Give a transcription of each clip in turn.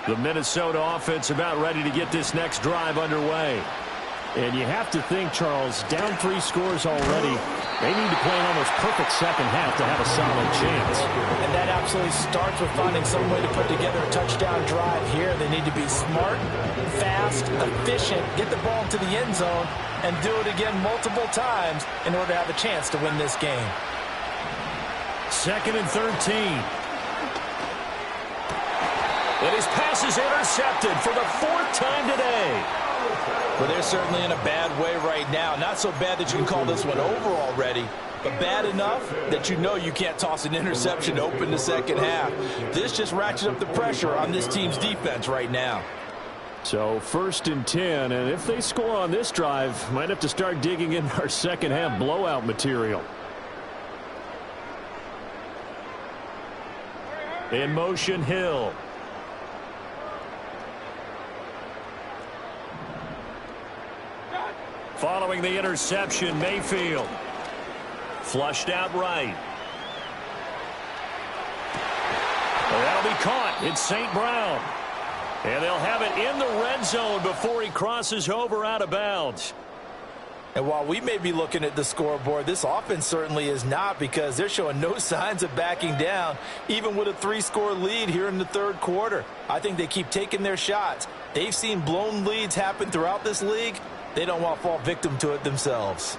The Minnesota offense about ready to get this next drive underway. And you have to think, Charles, down 3 scores already. They need to play an almost perfect second half to have a solid chance. And that absolutely starts with finding some way to put together a touchdown drive here. They need to be smart, fast, efficient, get the ball into the end zone, and do it again multiple times in order to have a chance to win this game. 2nd and 13. And his pass is intercepted for the 4th time today. Well, they're certainly in a bad way right now. Not so bad that you can call this one over already, but bad enough that you know you can't toss an interception to open the second half. This just ratchets up the pressure on this team's defense right now. So 1st and 10, and if they score on this drive, might have to start digging in our second half blowout material. In motion, Hill. Following the interception, Mayfield. Flushed out right. Well, that'll be caught. It's St. Brown. And they'll have it in the red zone before he crosses over out of bounds. And while we may be looking at the scoreboard, this offense certainly is not, because they're showing no signs of backing down, even with a 3-score lead here in the 3rd quarter. I think they keep taking their shots. They've seen blown leads happen throughout this league. They don't want to fall victim to it themselves.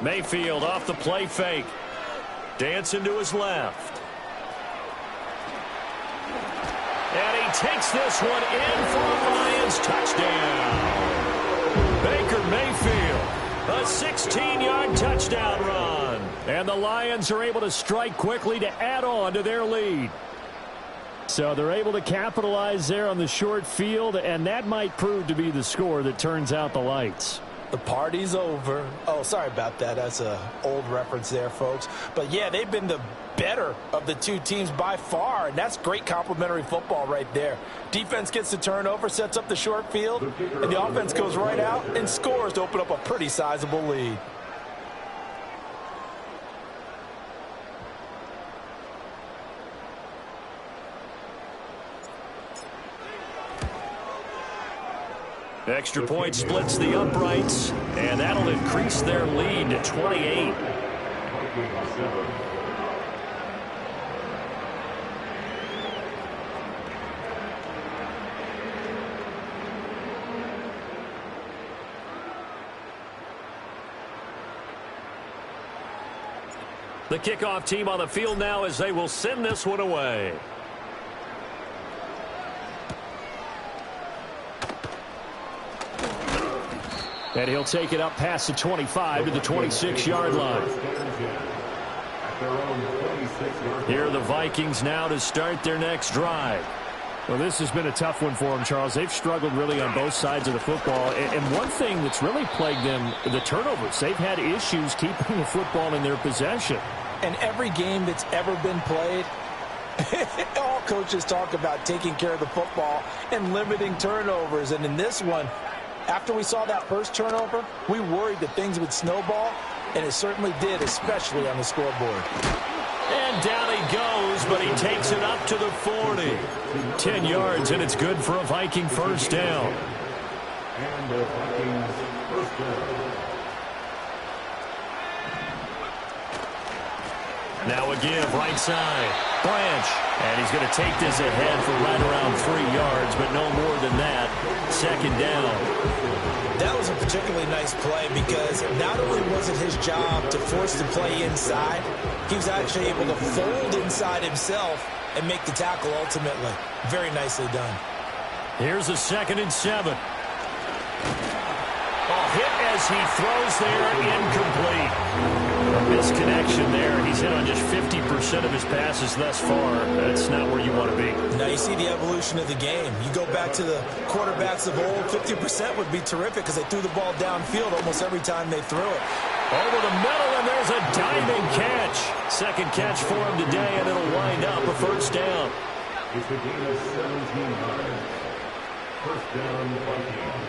Mayfield off the play fake. Dancing to his left. And he takes this one in for a Lions touchdown. Baker Mayfield, a 16-yard touchdown run. And the Lions are able to strike quickly to add on to their lead. So they're able to capitalize there on the short field, and that might prove to be the score that turns out the lights. The party's over. Oh, sorry about that. That's an old reference there, folks. But, yeah, they've been the better of the 2 teams by far, and that's great complimentary football right there. Defense gets the turnover, sets up the short field, and the offense goes right out and scores to open up a pretty sizable lead. Extra point splits the uprights, and that'll increase their lead to 28. The kickoff team on the field now as they will send this one away. And he'll take it up past the 25 to the 26-yard line. Here are the Vikings now to start their next drive. Well, this has been a tough one for them, Charles. They've struggled really on both sides of the football. And one thing that's really plagued them, the turnovers. They've had issues keeping the football in their possession. And every game that's ever been played, all coaches talk about taking care of the football and limiting turnovers. And in this one, after we saw that first turnover, we worried that things would snowball, and it certainly did, especially on the scoreboard. And down he goes, but he takes it up to the 40. 10 yards, and it's good for a Viking first down. And the Vikings first down. Now a give, right side. Branch. And he's going to take this ahead for right around 3 yards, but no more than that. 2nd down. That was a particularly nice play because not only was it his job to force the play inside, he was actually able to fold inside himself and make the tackle ultimately. Very nicely done. Here's a 2nd and 7. A hit as he throws there, incomplete. A misconnection there. He's hit on just 50% of his passes thus far. That's not where you want to be. Now you see the evolution of the game. You go back to the quarterbacks of old, 50% would be terrific because they threw the ball downfield almost every time they threw it. Over the middle, and there's a diving catch. 2nd catch for him today, and it'll wind up a first down. It's a gain of 17 yards. First down, Vikings.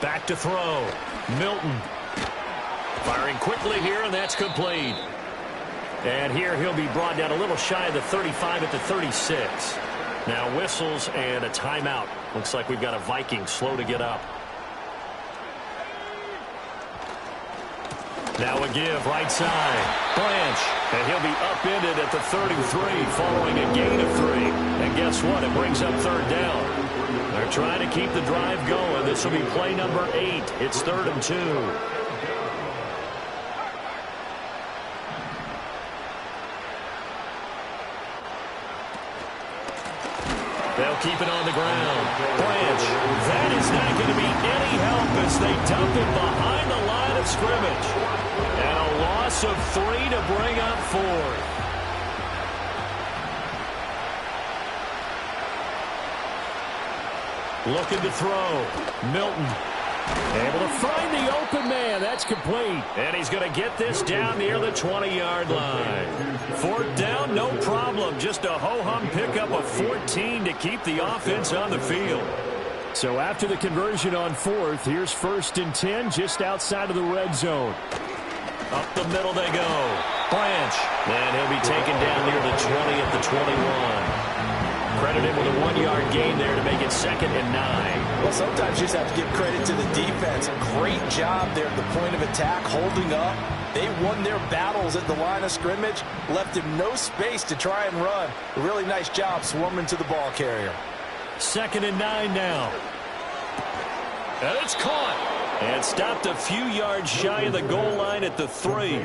Back to throw. Milton. Firing quickly here, and that's complete. And here he'll be brought down a little shy of the 35 at the 36. Now whistles and a timeout. Looks like we've got a Viking slow to get up. Now a give right side. Blanche. And he'll be upended at the 33 following a gain of 3. And guess what? It brings up third down. They're trying to keep the drive going. This will be play number 8. It's 3rd and 2. They'll keep it on the ground. Blanche. That is not going to be any help as they dump it behind the line of scrimmage. And a loss of 3 to bring up 4th. Looking to throw. Milton. Able to find the open man. That's complete. And he's going to get this down near the 20-yard line. 4th down, no problem. Just a ho-hum pickup of 14 to keep the offense on the field. So after the conversion on 4th, here's 1st and 10 just outside of the red zone. Up the middle they go. Blanche. And he'll be taken down near the 20 at the 21. Credit him with a 1-yard gain there to make it 2nd and 9. Well, sometimes you just have to give credit to the defense. Great job there at the point of attack, holding up. They won their battles at the line of scrimmage, left him no space to try and run. A really nice job swarming to the ball carrier. 2nd and 9 now. And it's caught. And stopped a few yards shy of the goal line at the 3.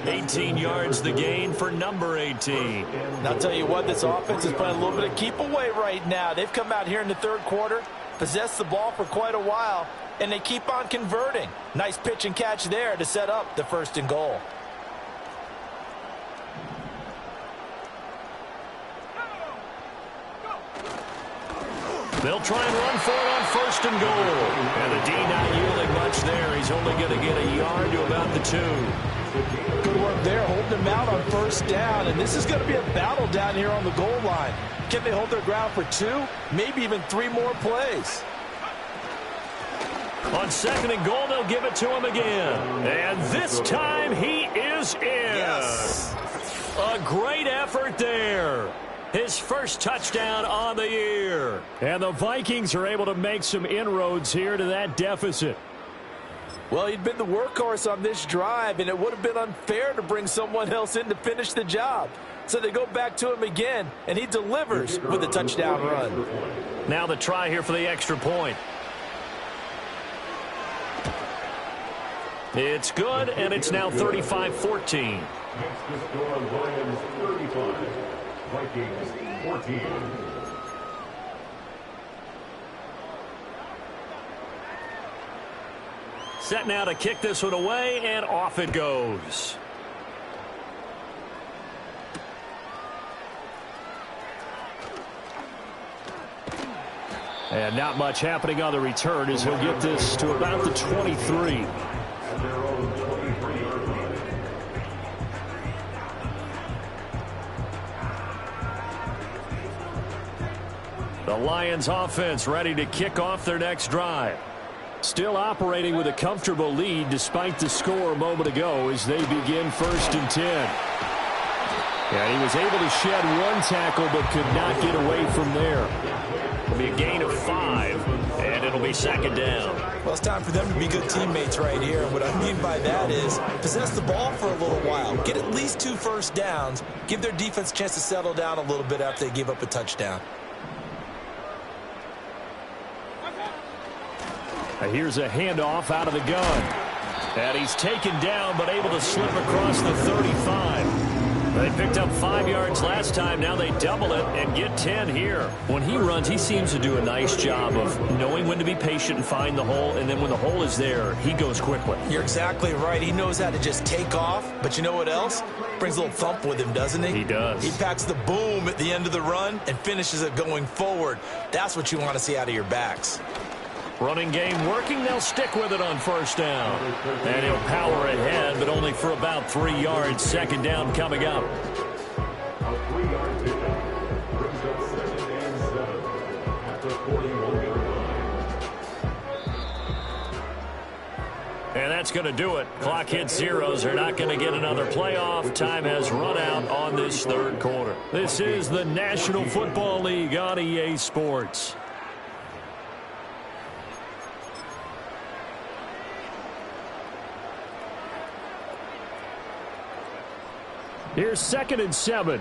18 yards the gain for number 18. And I'll tell you what, this offense is playing a little bit of keep away right now. They've come out here in the 3rd quarter, possessed the ball for quite a while, and they keep on converting. Nice pitch and catch there to set up the 1st and goal. They'll try and run for it on 1st and goal. And the D not yielding much there. He's only going to get a yard to about the 2. Good work there, holding them out on 1st down. And this is going to be a battle down here on the goal line. Can they hold their ground for 2, maybe even 3 more plays? On 2nd and goal, they'll give it to him again. And this time he is in. Yes. A great effort there. His first touchdown on the year. And the Vikings are able to make some inroads here to that deficit. Well, he'd been the workhorse on this drive, and it would have been unfair to bring someone else in to finish the job. So they go back to him again, and he delivers with a touchdown run. Now the try here for the extra point. It's good, and it's now 35-14. Next to score, Lions 35, Vikings 14. Set now to kick this one away, and off it goes. And not much happening on the return as he'll get this to about the 23. At their own 23-yard line. The Lions offense ready to kick off their next drive. Still operating with a comfortable lead despite the score a moment ago as they begin 1st and 10. And he was able to shed 1 tackle but could not get away from there. It'll be a gain of 5, and it'll be 2nd down. Well, it's time for them to be good teammates right here. And what I mean by that is possess the ball for a little while. Get at least 2 first downs. Give their defense a chance to settle down a little bit after they give up a touchdown. Here's a handoff out of the gun. And he's taken down but able to slip across the 35. They picked up 5 yards last time. Now they double it and get 10 here. When he runs, he seems to do a nice job of knowing when to be patient and find the hole. And then when the hole is there, he goes quickly. You're exactly right. He knows how to just take off. But you know what else? Brings a little thump with him, doesn't he? He does. He packs the boom at the end of the run and finishes it going forward. That's what you want to see out of your backs. Running game working. They'll stick with it on 1st down. And he'll power ahead, but only for about 3 yards. 2nd down coming up. that's going to do it. Clock hits zeros. They're not going to get another playoff. Time has run out on this third quarter. This is the National Football League on EA Sports. Here's 2nd and 7.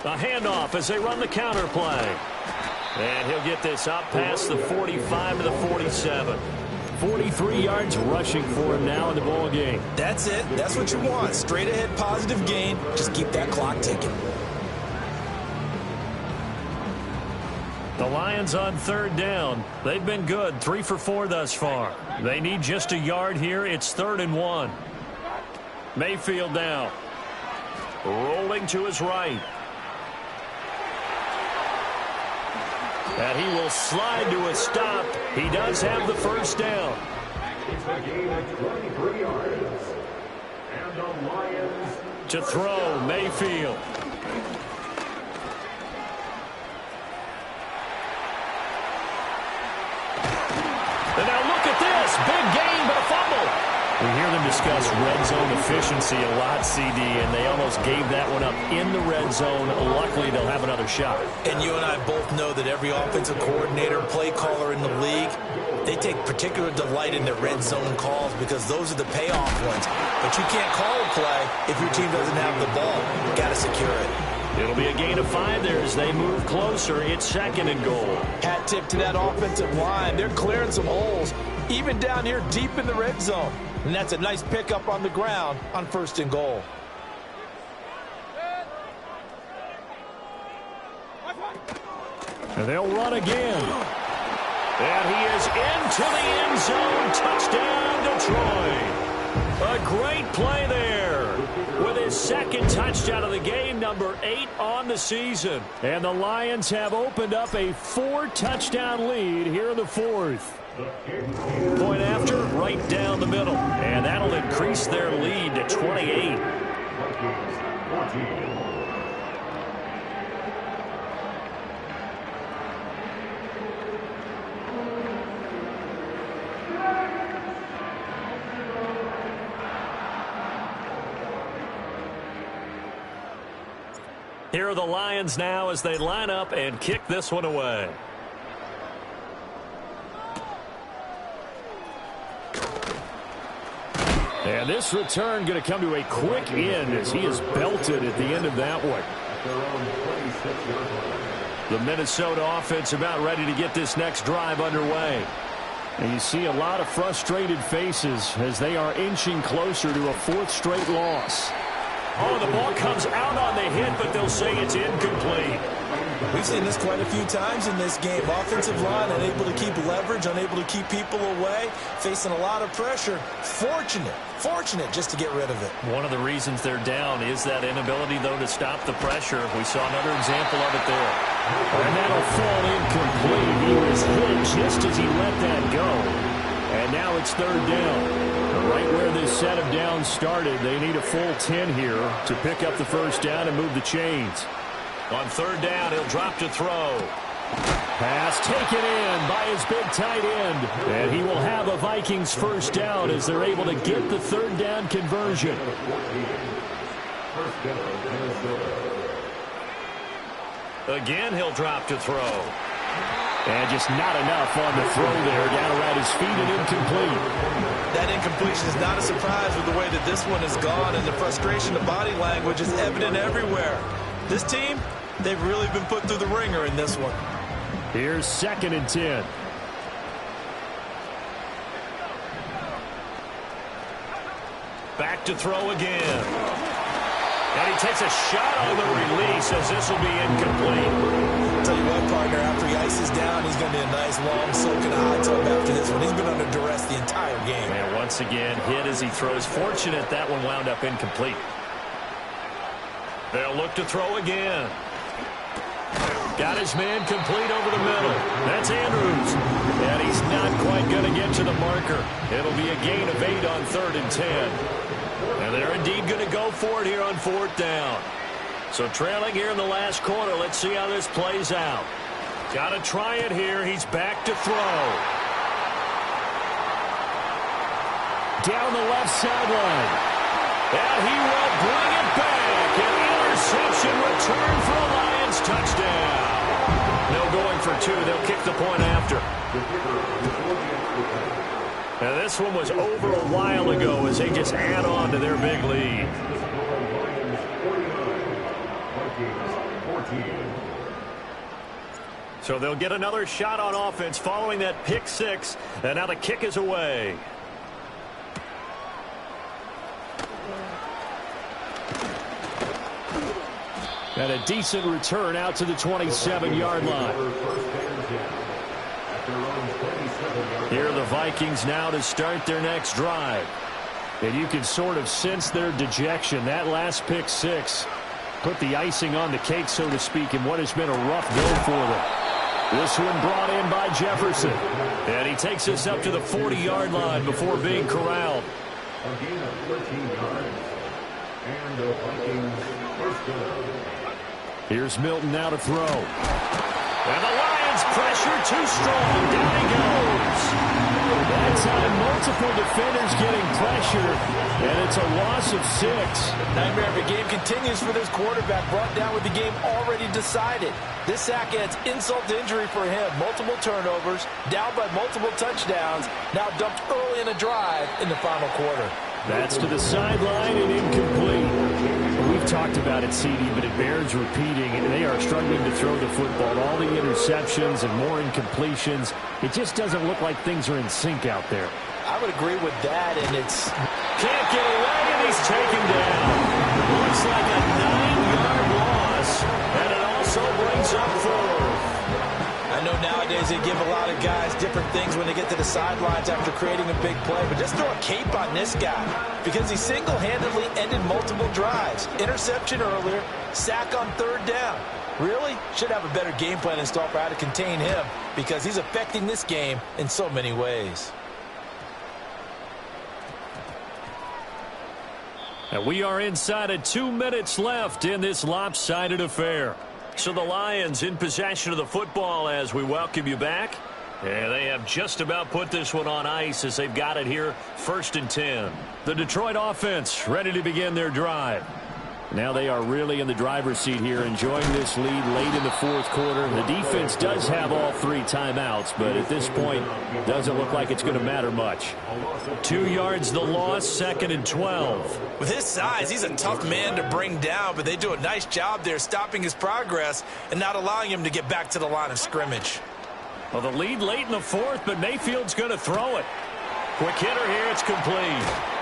A handoff as they run the counter play. And he'll get this up past the 45 to the 47. 43 yards rushing for him now in the ball game. That's it. That's what you want. Straight ahead positive gain. Just keep that clock ticking. The Lions on 3rd down. They've been good. 3 for 4 thus far. They need just a yard here. It's 3rd and 1. Mayfield now. Rolling to his right. And he will slide to a stop. He does have the first down. It's a gain of 23 yards. And the Lions to throw, Mayfield. And now look at this. Big gain, but a fumble. We hear them discuss red zone efficiency a lot, CD, and they almost gave that one up in the red zone. Luckily, they'll have another shot. And you and I both know that every offensive coordinator, play caller in the league, they take particular delight in their red zone calls because those are the payoff ones. But you can't call a play if your team doesn't have the ball. You've got to secure it. It'll be a gain of 5 there as they move closer. It's 2nd and goal. Hat tip to that offensive line. They're clearing some holes, even down here deep in the red zone. And that's a nice pickup on the ground on 1st and goal. And they'll run again. And he is into the end zone. Touchdown, Detroit. A great play there. With his 2nd touchdown of the game, number 8 on the season. And the Lions have opened up a 4-touchdown lead here in the 4th. Point after, right down the middle. And that'll increase their lead to 28. Here are the Lions now as they line up and kick this one away. And this return going to come to a quick end as he is belted at the end of that one. The Minnesota offense about ready to get this next drive underway. And you see a lot of frustrated faces as they are inching closer to a 4th straight loss. Oh, the ball comes out on the hit, but they'll say it's incomplete. We've seen this quite a few times in this game. Offensive line unable to keep leverage, unable to keep people away, facing a lot of pressure. Fortunate just to get rid of it. One of the reasons they're down is that inability, though, to stop the pressure. We saw another example of it there. And that'll fall incomplete. He was hit just as he let that go. And now it's 3rd down. Right where this set of downs started, they need a full 10 here to pick up the first down and move the chains. On 3rd down, he'll drop to throw. Pass taken in by his big tight end. And he will have a Vikings first down as they're able to get the 3rd down conversion. Again, he'll drop to throw. And just not enough on the throw there. Down around his feet and incomplete. That incompletion is not a surprise with the way that this one has gone, and the frustration of body language is evident everywhere. This team, they've really been put through the ringer in this one. Here's 2nd and 10. Back to throw again. And he takes a shot on the release as this will be incomplete. Tell you what, partner, after he ices down, he's going to be a nice long soak in a hot tub after this one. He's been under duress the entire game. And once again, hit as he throws. Fortunate that one wound up incomplete. They'll look to throw again. Got his man complete over the middle. That's Andrews. And he's not quite going to get to the marker. It'll be a gain of 8 on 3rd and 10. And they're indeed going to go for it here on 4th down. So trailing here in the last quarter, let's see how this plays out. Got to try it here. He's back to throw. Down the left sideline. And he will bring it back. An interception return for a Lions touchdown. No going for two. They'll kick the point after. Now this one was over a while ago as they just add on to their big lead. So they'll get another shot on offense following that pick six. And now the kick is away. And a decent return out to the 27-yard line. Here are the Vikings now to start their next drive. And you can sort of sense their dejection. That last pick six put the icing on the cake, so to speak, in what has been a rough go for them. This one brought in by Jefferson. And he takes us up to the 40-yard line before being corralled. A gain of 13 yards. And the Vikings first down. Here's Milton now to throw. And the Lions pressure too strong. Down he goes. That time, multiple defenders getting pressure, and it's a loss of 6. Nightmare of a game continues for this quarterback, brought down with the game already decided. This sack adds insult to injury for him. Multiple turnovers, down by multiple touchdowns, now dumped early in a drive in the final quarter. That's to the sideline and incomplete. We've talked about it, CD, but it bears repeating. They are struggling to throw the football. All the interceptions and more incompletions. It just doesn't look like things are in sync out there. I would agree with that, and it's... Can't get away, and he's taken down. Looks like a 9-yard loss, and it also brings up 4. I know nowadays they give a lot of guys different things when they get to the sidelines after creating a big play, but just throw a cape on this guy because he single-handedly ended multiple drives. Interception earlier, sack on third down. Really? Should have a better game plan installed for how to contain him because he's affecting this game in so many ways. And we are inside of 2 minutes left in this lopsided affair. So the Lions in possession of the football as we welcome you back. And they have just about put this one on ice as they've got it here, 1st and 10. The Detroit offense ready to begin their drive. Now they are really in the driver's seat here, enjoying this lead late in the 4th quarter. The defense does have all 3 timeouts, but at this point, doesn't look like it's going to matter much. 2 yards the loss, 2nd and 12. With his size, he's a tough man to bring down, but they do a nice job there stopping his progress and not allowing him to get back to the line of scrimmage. Well, the lead late in the 4th, but Mayfield's going to throw it. Quick hitter here, it's complete.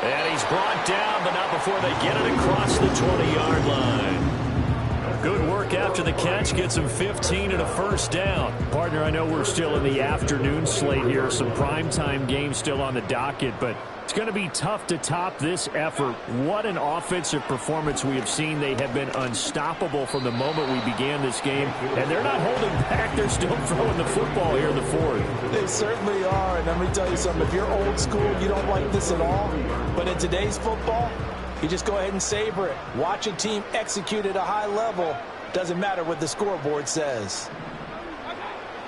And he's brought down, but not before they get it across the 20-yard line. Good work after the catch. Gets him 15 and a first down. Partner, I know we're still in the afternoon slate here. Some primetime games still on the docket, but it's going to be tough to top this effort. What an offensive performance we have seen. They have been unstoppable from the moment we began this game, and they're not holding back. They're still throwing the football here in the 4th. They certainly are, and let me tell you something. If you're old school, you don't like this at all. But in today's football, you just go ahead and savor it. Watch a team execute at a high level. Doesn't matter what the scoreboard says.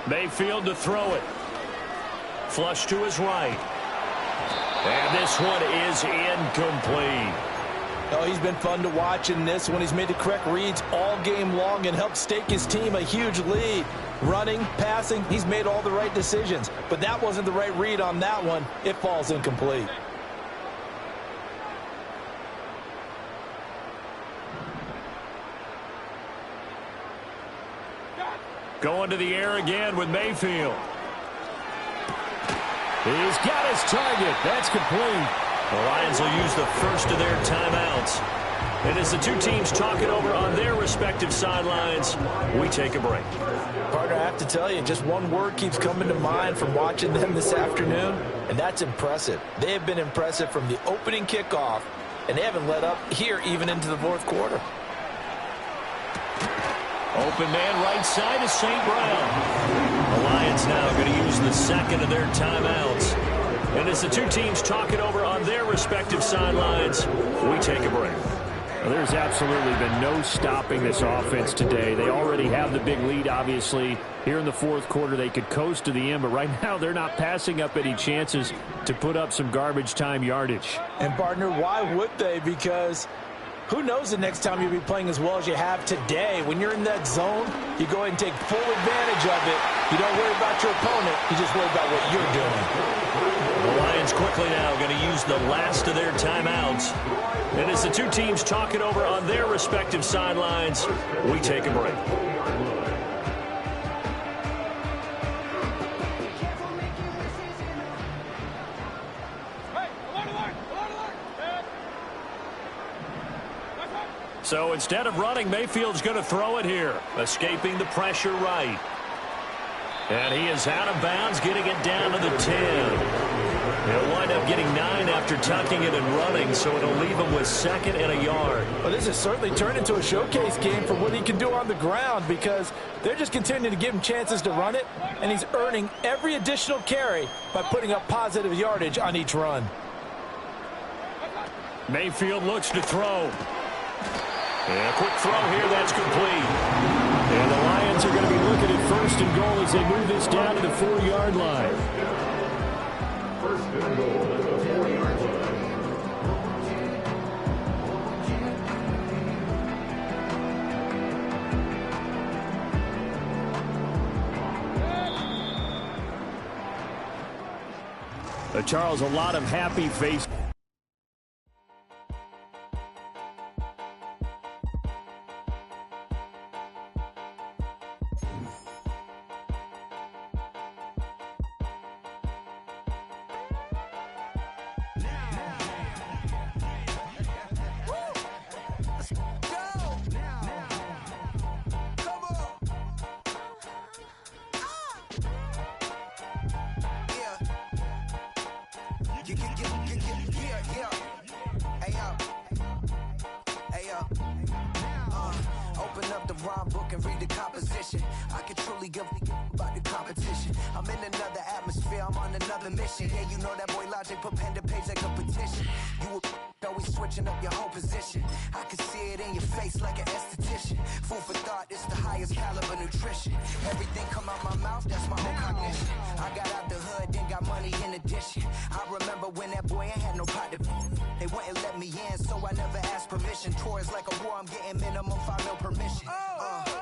Mayfield to throw it. Flush to his right. And this one is incomplete. Oh, he's been fun to watch in this one. He's made the correct reads all game long and helped stake his team a huge lead. Running, passing, he's made all the right decisions. But that wasn't the right read on that one. It falls incomplete. Going to the air again with Mayfield. He's got his target. That's complete. The Lions will use the first of their timeouts. And as the two teams talk it over on their respective sidelines, we take a break. Partner, I have to tell you, just one word keeps coming to mind from watching them this afternoon, and that's impressive. They have been impressive from the opening kickoff, and they haven't let up here even into the 4th quarter. Open man right side is St. Brown. The Lions now going to use the second of their timeouts. And as the two teams talk it over on their respective sidelines, we take a break. Well, there's absolutely been no stopping this offense today. They already have the big lead, obviously. Here in the fourth quarter, they could coast to the end, but right now they're not passing up any chances to put up some garbage time yardage. And, partner, why would they? Because who knows the next time you'll be playing as well as you have today. When you're in that zone, you go ahead and take full advantage of it. You don't worry about your opponent. You just worry about what you're doing. The Lions quickly now going to use the last of their timeouts. And as the two teams talk it over on their respective sidelines, we take a break. So instead of running, Mayfield's going to throw it here, escaping the pressure right. And he is out of bounds, getting it down to the 10. He'll wind up getting 9 after tucking it and running, so it'll leave him with 2nd and a yard. Well, this has certainly turned into a showcase game for what he can do on the ground, because they're just continuing to give him chances to run it, and he's earning every additional carry by putting up positive yardage on each run. Mayfield looks to throw. And a quick throw here, that's complete. And the Lions are going to be looking at 1st and goal as they move this down to the 4-yard line. 1st and goal at the 4-yard line. Charles, a lot of happy faces. Open up the rhyme book and read the composition. I can truly give about the competition. I'm in another atmosphere, I'm on another mission. Yeah, you know that boy Logic put pen to page like a petition. You always switching up your whole position. I can see it in your face like an esthetician. Food for thought, it's the highest caliber nutrition. Everything come out my mouth, that's my whole cognition. I got out the hood, then got money in addition. I remember when that boy ain't had no pot to they wouldn't let me in, so I never asked permission. Tours like a war, I'm getting minimum 5 mil permission.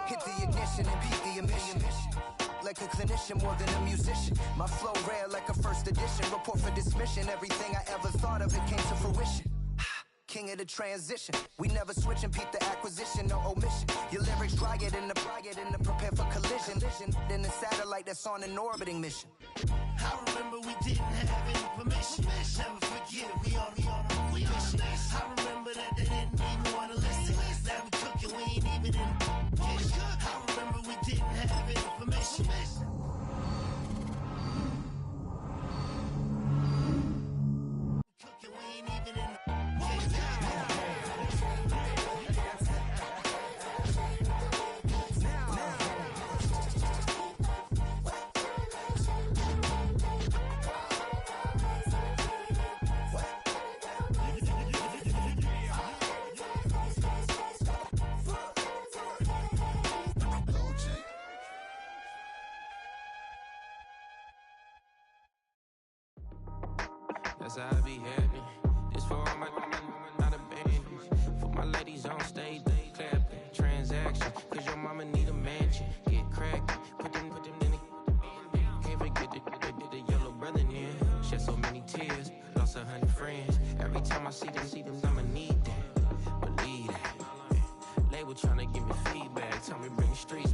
Hit the ignition and beat the emission. Like a clinician more than a musician. My flow rare like a first edition. Report for dismission. Everything I ever thought of, it came to fruition. King of the transition. We never switch and peep the acquisition, no omission. Your lyrics dry it in the prepare for collision. Then the satellite that's on an orbiting mission. I remember we didn't have any permission. Never forget it, we on a mission. I remember that they didn't even want to listen. Now we cooking, we ain't even in the kitchen. I remember we didn't have any permission. Cooking, we ain't even in the That's how I be happy. This for all my not a band. For my ladies on stage, they clapping. Transaction, cause your mama need a mansion. Get cracked, put them in the. Can't forget the yellow brother in. Shed so many tears, lost 100 friends. Every time I see them, I'ma need that. Believe that. Label tryna give me feedback, tell me bring the streets